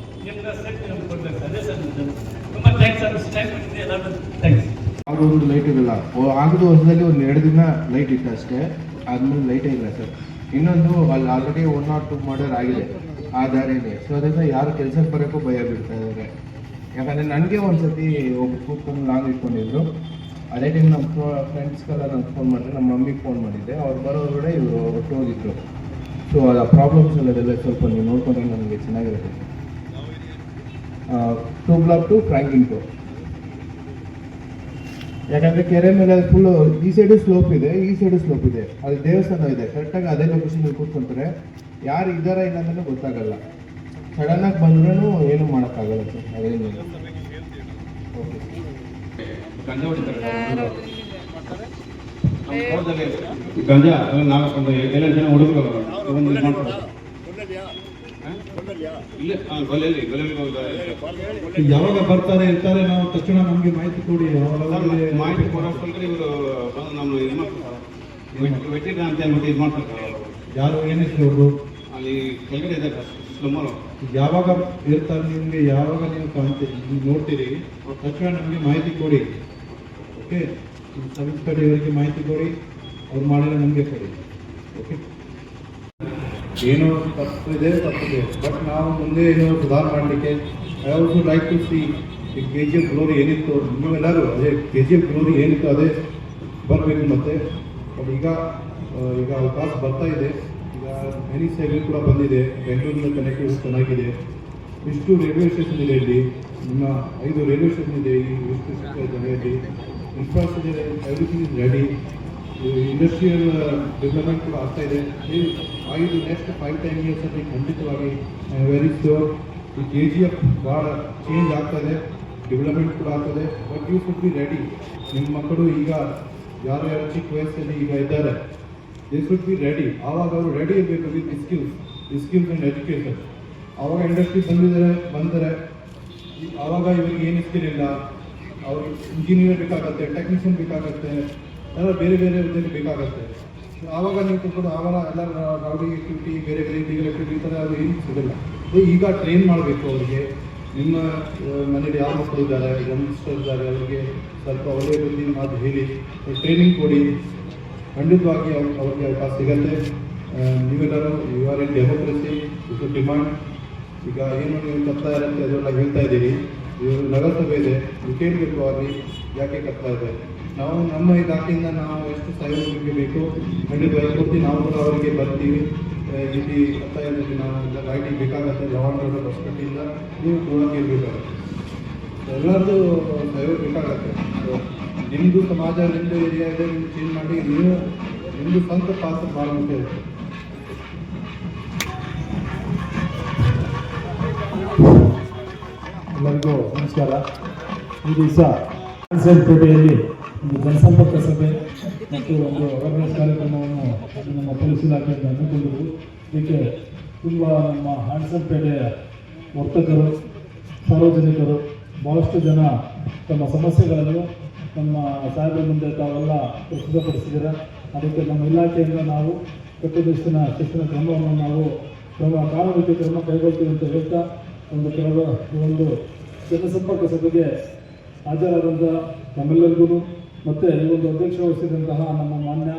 ನಿಮ್ಗೆ ಸೇಫ್ಟಿ ನಮ್ಗೆ ಕೊಡಬೇಕು. ಅದೇ ಸರ್ ತುಂಬ ಥ್ಯಾಂಕ್ಸ್ ಸರ್. ಟೈಮ್ ಕೊಟ್ಟಿದ್ದೆ ಎಲ್ಲರೂ ಥ್ಯಾಂಕ್ಸ್. ಯಾವುದೋ ಒಂದು ಲೈಟ್ ಇರಲ್ಲ. ಆಗದು ವರ್ಷದಲ್ಲಿ ಒಂದು 2 ದಿನ ಲೈಟ್ ಇತ್ತು ಅಷ್ಟೇ. ಆದ್ಮೇಲೆ ಲೈಟೇ ಇಲ್ಲ ಸರ್. ಇನ್ನೊಂದು ಅಲ್ಲಿ ಆಲ್ರೆಡಿ 1 or 2 ಮರ್ಡರ್ ಆಗಿದೆ ಆ ದಾರಿನೇ. ಸೊ ಅದರಿಂದ ಯಾರು ಕೆಲಸಕ್ಕೆ ಬರೋಕ್ಕೂ ಭಯ ಬೀಳ್ತಾ ಇದ್ದಾರೆ. ಯಾಕಂದರೆ ನನಗೆ ಒಂದ್ಸತಿ ಒಬ್ಬ ಕೂತ್ಕೊಂಡು ಲಾಂಗ್ ಇಟ್ಕೊಂಡಿದ್ರು. ಅದೇ ಟೈಮ್ ನಮ್ಮ ಫ್ರೆಂಡ್ಸ್ಗೆಲ್ಲ ನಾನು ಫೋನ್ ಮಾಡಿದೆ, ನಮ್ಮ ಮಮ್ಮಿಗೆ ಫೋನ್ ಮಾಡಿದ್ದೆ. ಅವ್ರು ಬರೋದ್ರೊಳಗಡೆ ಇವರು ಒಟ್ಟು ಹೋಗಿದ್ರು. ಸೊ ಆ ಪ್ರಾಬ್ಲಮ್ಸ್ ಎಲ್ಲದೆಲ್ಲ ಸ್ವಲ್ಪ ನೀವು ನೋಡ್ಕೊಂಡ್ರೆ ನನಗೆ ಚೆನ್ನಾಗಿರುತ್ತೆ. 2 block to ಫ್ರಾಂಕ್ಲಿನ್ ಕೋರ್ಟ್. ಯಾಕಂದರೆ ಕೆರೆ ಮೇಲೆ ಫುಲ್ಲು ಈ ಸೈಡು ಸ್ಲೋಪ್ ಇದೆ, ಈ ಸೈಡು ಸ್ಲೋಪ್ ಇದೆ. ಅಲ್ಲಿ ದೇವಸ್ಥಾನ ಇದೆ. ಕರೆಕ್ಟಾಗಿ ಅದೇ ಲೊಕೇಶನ್ ಕೂತ್ಕೊಂತಾರೆ. ಯಾರು ಇದ್ದಾರಾ ಇಲ್ಲ ಅಂದ್ರೆ ಗೊತ್ತಾಗಲ್ಲ. ಸಡನ್ನಾಗಿ ಬಂದ್ರೂ ಏನೂ ಮಾಡೋಕ್ಕಾಗಲ್ಲ ಸರ್. ಅದೇನು ಓಕೆ. ಗಂಜಾ ನಾಲ್ಕು 7 ಜನ ಹುಡುಗರು ಒಂದು ಇದು ಮಾಡ್ತಾರೆ. ಇಲ್ಲ ಗೊಲೆಯಲ್ಲಿ ಯಾವಾಗ ಬರ್ತಾರೆ ಇರ್ತಾರೆ, ನಾವು ತಕ್ಷಣ ನಮಗೆ ಮಾಹಿತಿ ಕೊಡಿ. ಮಾಹಿತಿ ಕೊಡೋಷ್ಟೊಳಗಡೆ ಇವರು ಬಂದು ನಮ್ಮ ಇದು ಮಾಡ್ತಾರೆ. ವೆಟ್ಟಿರ ಅಂತ ಹೇಳ್ಬಿಟ್ಟು ಇದು ಮಾಡ್ತಾರೆ. ಯಾರು ಏನಿದ್ರು ಅವರು ಅಲ್ಲಿ ಕೆಳಗಡೆ ಇದೆ ಸ್ಲಮ್ಮರು. ಯಾವಾಗ ಇರ್ತಾರೆ ನಿಮಗೆ, ಯಾವಾಗ ನೀವು ನೋಡ್ತೀರಿ ತಕ್ಷಣ ನಮಗೆ ಮಾಹಿತಿ ಕೊಡಿ. ಓಕೆ, ಸರ್ವಿಸ್ ಕಡೆ ಇವರಿಗೆ ಮಾಹಿತಿ ಕೊಡಿ. ಅವ್ರು ಮಾಡಿದ್ರೆ ನಮಗೆ ಕೊಡಿ. ಓಕೆ. ಏನೋ ತಪ್ಪಿದೆ ಬಟ್ ನಾವು ಮುಂದೆ ಏನೋ ಸುಧಾರ ಮಾಡಲಿಕ್ಕೆ I also like to see ಈ ಕೆ ಜಿ ಎಫ್ ಗ್ಲೋರಿ ಏನಿತ್ತು ನೀವೆಲ್ಲರೂ ಅದೇ ಕೆ ಜಿ ಎಫ್ ಗ್ಲೋರಿ ಏನಿತ್ತು ಅದೇ ಬರಬೇಕು ಮತ್ತೆ ಬಟ್ ಈಗ ಅವಕಾಶ ಬರ್ತಾ ಇದೆ. ಈಗ ಮೆನಿ ಸೇವೆ ಕೂಡ ಬಂದಿದೆ, ಬೆಂಗಳೂರಿನ ಕನೆಕ್ಟಿವಿಟಿ ಚೆನ್ನಾಗಿದೆ. ಇಷ್ಟು ರೈಲ್ವೆ ಸ್ಟೇಷನ್ ಇದೆ ಇಲ್ಲಿ, ನಿಮ್ಮ 5 ರೈಲ್ವೆ ಸ್ಟೇಷನ್ ಇದೆ ಈ ಇಷ್ಟು ಜನರಲ್ಲಿ. Infrastructure everything is ready. Industrial development ಕೂಡ ಆಗ್ತಾ ಇದೆ. ಈ ನೆಕ್ಸ್ಟ್ 5-10 ಇಯರ್ಸಲ್ಲಿ ಖಂಡಿತವಾಗಿ ವೆರಿ ಶ್ಯೂರ್ ಈ ಕೆ ಜಿ ಎಫ್ ಭಾಳ ಚೇಂಜ್ ಆಗ್ತದೆ, ಡೆವಲಪ್ಮೆಂಟ್ ಕೂಡ ಆಗ್ತದೆ. But you should be ready. ನಿಮ್ಮ ಮಕ್ಕಳು ಈಗ ಯಾರು ಚಿಕ್ಕ ವಯಸ್ಸಲ್ಲಿ ಈಗ ಇದ್ದಾರೆ, ದೇ ಶುಡ್ ಬಿ ರೆಡಿ. ಆವಾಗ ಅವರು ರೆಡಿ ಇರಬೇಕು ವಿತ್ ಸ್ಕಿಲ್ಸ್ ಆ್ಯಂಡ್ ಎಜುಕೇಷನ್. ಆವಾಗ ಇಂಡಸ್ಟ್ರಿ ಬಂದರೆ ಆವಾಗ ಇವರಿಗೆ ಏನು ಸ್ಕಿಲ್ ಇಲ್ಲ, ಅವ್ರಿಗೆ ಇಂಜಿನಿಯರ್ ಬೇಕಾಗತ್ತೆ, ಟೆಕ್ನಿಷಿಯನ್ ಬೇಕಾಗತ್ತೆ, ಎಲ್ಲ ಬೇರೆ ಹುದ್ದೆಗೆ ಬೇಕಾಗತ್ತೆ. ಆವಾಗ ನೀವು ತಿಳ್ಕೊಂಡು ಆವಾಗ ಎಲ್ಲ ರೌಡಿ ಆ್ಯಕ್ಟಿವಿಟಿ, ಬೇರೆ ಲೀಗಲ್ ಆ್ಯಕ್ಟಿವಿಟಿ ಈ ಥರ ಅದು ಏನು ಸಿಗಲ್ಲ. ಈಗ ಟ್ರೈನ್ ಮಾಡಬೇಕು ಅವರಿಗೆ. ನಿಮ್ಮ ಮನೇಲಿ ಯಾವ ಮಕ್ಕಳು ಇದ್ದಾರೆ, ಯಂಗ್ಸ್ಟರ್ ಇದ್ದಾರೆ, ಅವರಿಗೆ ಸ್ವಲ್ಪ ಒಳ್ಳೆಯ ರೀತಿ ಮಾತು ಹೇಳಿ ಟ್ರೈನಿಂಗ್ ಕೊಡಿ. ಖಂಡಿತವಾಗಿ ಅವ್ರಿಗೆ ಅವಕಾಶ ಸಿಗತ್ತೆ. ನೀವೆಲ್ಲರೂ ಯು ಆರ್ ಇನ್ ಡೆಮೋಕ್ರಸಿ, ಇದು ಡಿಮಾಂಡ್. ಈಗ ಏನು ನೀವು ಕತ್ತಾ ಇರುತ್ತೆ ಅದೆಲ್ಲ ಹೇಳ್ತಾ ಇದ್ದೀರಿ. ಇವರು ನಗರಸಭೆ ಇದೆ, ನೀವು ಕೇಳಬೇಕು ಅವ್ರಿಗೆ ಯಾಕೆ ಕತ್ತಾ ಇದೆ. ನಾವು ನಮ್ಮ ಇಲಾಖೆಯಿಂದ ನಾವು ಎಷ್ಟು ಸಹಯೋಗ ಬೇಕು ಖಂಡಿತವಾಗಿ ಕೊಡ್ತೀವಿ. ನಾವು ಕೂಡ ಅವರಿಗೆ ಬರ್ತೀವಿ. ಇಲ್ಲಿ ಕತ್ತಾ ಇದ್ದೀವಿ, ನಾವು ಎಲ್ಲ ಗಾಡಿ ಬೇಕಾಗತ್ತೆ, ಲವಾಂಡದ ಪರ್ಸ್ಪೆಕ್ಟಿಂದ ನೀವು ಕೂಡ ಕೇಳಬೇಕಾಗುತ್ತೆ. ಎಲ್ಲರದ್ದು ಸಹಯೋಗ ಬೇಕಾಗತ್ತೆ. ನಿಮ್ಮದು ಸಮಾಜ, ನಿಮ್ಮದು ಏರಿಯಾ ಇದೆ, ನೀವು ಚೇಂಜ್ ಮಾಡಿ ನೀವು ನಿಮ್ಮದು ಸ್ವಂತ ಪಾತ್ರ ಭಾಳ ಮುಖ್ಯ ಇರುತ್ತೆ. ಎಲ್ಲರಿಗೂ ನಮಸ್ಕಾರ. ಈ ದಿವಸ ಪೇಟೆಯಲ್ಲಿ ಒಂದು ಜನಸಂಪರ್ಕ ಸಭೆ ಮತ್ತು ಒಂದು ಅವೇರ್ನೆಸ್ ಕಾರ್ಯಕ್ರಮವನ್ನು ನಮ್ಮ ಪೊಲೀಸ್ ಇಲಾಖೆಯಿಂದ ಹಮ್ಮಿಕೊಂಡಿದ್ದು, ಇದಕ್ಕೆ ತುಂಬ ನಮ್ಮ ಹಾನ್ಸನ್ಪೇಟೆಯ ವರ್ತಕರು, ಸಾರ್ವಜನಿಕರು ಭಾಳಷ್ಟು ಜನ ತಮ್ಮ ಸಮಸ್ಯೆಗಳನ್ನು ನಮ್ಮ ಸಾಹೇಬರ ಮುಂದೆ ತಾವೆಲ್ಲ ಪ್ರಸ್ತುತಪಡಿಸಿದ್ದಾರೆ. ಅದಕ್ಕೆ ನಮ್ಮ ಇಲಾಖೆಯಿಂದ ನಾವು ಕಟ್ಟುನಿಟ್ಟಿನ ಶಿಕ್ಷಣ ಕ್ರಮವನ್ನು ನಾವು ಕಾನೂನು ಕ್ರಮ ಕೈಗೊಳ್ತೀವಿ ಅಂತ ಹೇಳ್ತಾ ಒಂದು ಜನಸಂಪರ್ಕ ಸಭೆಗೆ ಹಾಜರಾದಂಥ ನಮ್ಮೆಲ್ಲರಿಗೂ ಮತ್ತು ಈ ಒಂದು ಅಧ್ಯಕ್ಷ ವಹಿಸಿದಂತಹ ನಮ್ಮ ಮಾನ್ಯ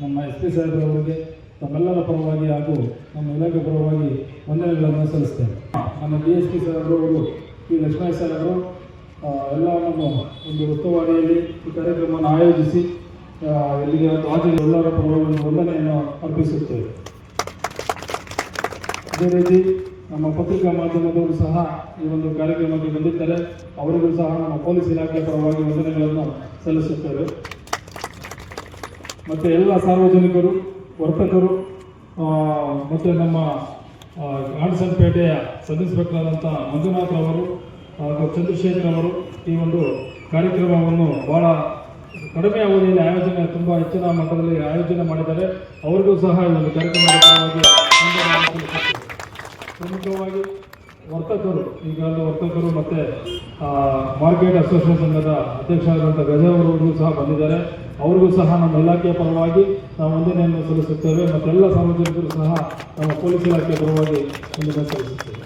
ನಮ್ಮ SP ಸಾಹೇಬರವರಿಗೆ ತಮ್ಮೆಲ್ಲರ ಪರವಾಗಿ ಹಾಗೂ ನಮ್ಮ ಇಲಾಖೆ ಪರವಾಗಿ ವಂದನೆಗಳನ್ನು ಸಲ್ಲಿಸ್ತೇನೆ. ನಮ್ಮ DSP ಸಾಹೇಬರವರು, P. ಲಕ್ಷ್ಮಣ ಸಾಹೇಬರು ಎಲ್ಲ ನಮ್ಮ ಒಂದು ಉಸ್ತುವಾರಿಯಲ್ಲಿ ಈ ಕಾರ್ಯಕ್ರಮವನ್ನು ಆಯೋಜಿಸಿ ಇಲ್ಲಿಗೆ ಹಾಜರು ಎಲ್ಲರ ಪರವಾಗಿ ವಂದನೆಯನ್ನು ಅರ್ಪಿಸುತ್ತೇವೆ. ಅದೇ ರೀತಿ ನಮ್ಮ ಪತ್ರಿಕಾ ಮಾಧ್ಯಮದವರು ಸಹ ಈ ಒಂದು ಕಾರ್ಯಕ್ರಮಕ್ಕೆ ಬಂದಿದ್ದಾರೆ. ಅವರಿಗೂ ಸಹ ನಮ್ಮ ಪೊಲೀಸ್ ಇಲಾಖೆಯ ಪರವಾಗಿ ವಂದನೆಗಳನ್ನು ಸಲ್ಲಿಸುತ್ತೇವೆ. ಮತ್ತು ಎಲ್ಲ ಸಾರ್ವಜನಿಕರು, ವರ್ತಕರು ಮತ್ತು ನಮ್ಮ ಹಾನ್ಸನ್ಪೇಟೆಯ ಸಬ್ ಇನ್ಸ್ಪೆಕ್ಟರ್ ಆದಂಥ ಮಂಜುನಾಥ್ ಅವರು ಹಾಗೂ ಚಂದ್ರಶೇಖರ್ ಅವರು ಈ ಒಂದು ಕಾರ್ಯಕ್ರಮವನ್ನು ಭಾಳ ಕಡಿಮೆ ಅವಧಿಯಲ್ಲಿ ತುಂಬ ಹೆಚ್ಚಿನ ಮಟ್ಟದಲ್ಲಿ ಆಯೋಜನೆ ಮಾಡಿದ್ದಾರೆ. ಅವರಿಗೂ ಸಹ ಈ ಒಂದು ಕಾರ್ಯಕ್ರಮದ ಪರವಾಗಿ ಪ್ರಮುಖವಾಗಿ ವರ್ತಕರು ಮತ್ತು ಮಾರ್ಕೆಟ್ ಅಸೋಸಿಯೇಷನ್ ಸಂಘದ ಅಧ್ಯಕ್ಷರಾದಂಥ ಗಜ ಅವರಿಗೂ ಸಹ ಬಂದಿದ್ದಾರೆ. ಅವ್ರಿಗೂ ಸಹ ನಮ್ಮ ಇಲಾಖೆಯ ಪರವಾಗಿ ನಾವು ವಂದನೆಯನ್ನು ಸಲ್ಲಿಸುತ್ತೇವೆ. ಮತ್ತು ಎಲ್ಲ ಸಾರ್ವಜನಿಕರು ಸಹ ನಮ್ಮ ಪೊಲೀಸ್ ಇಲಾಖೆಯ ಪರವಾಗಿ ವಂದನೆ ಸಲ್ಲಿಸುತ್ತೇವೆ.